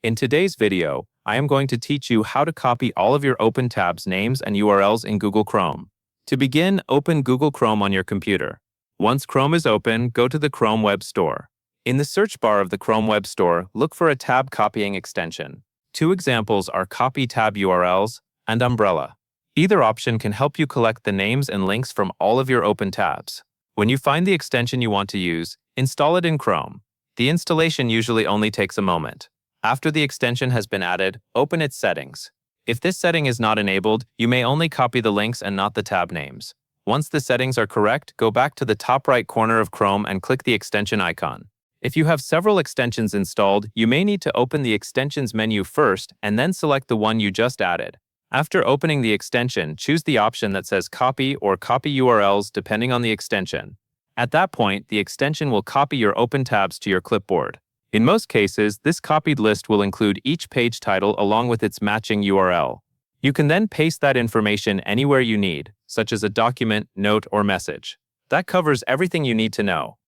In today's video, I am going to teach you how to copy all of your open tabs' names and URLs in Google Chrome. To begin, open Google Chrome on your computer. Once Chrome is open, go to the Chrome Web Store. In the search bar of the Chrome Web Store, look for a tab copying extension. Two examples are Copy Tab URLs and Umbrella. Either option can help you collect the names and links from all of your open tabs. When you find the extension you want to use, install it in Chrome. The installation usually only takes a moment. After the extension has been added, open its settings. If this setting is not enabled, you may only copy the links and not the tab names. Once the settings are correct, go back to the top right corner of Chrome and click the extension icon. If you have several extensions installed, you may need to open the extensions menu first and then select the one you just added. After opening the extension, choose the option that says Copy or Copy URLs depending on the extension. At that point, the extension will copy your open tabs to your clipboard. In most cases, this copied list will include each page title along with its matching URL. You can then paste that information anywhere you need, such as a document, note, or message. That covers everything you need to know.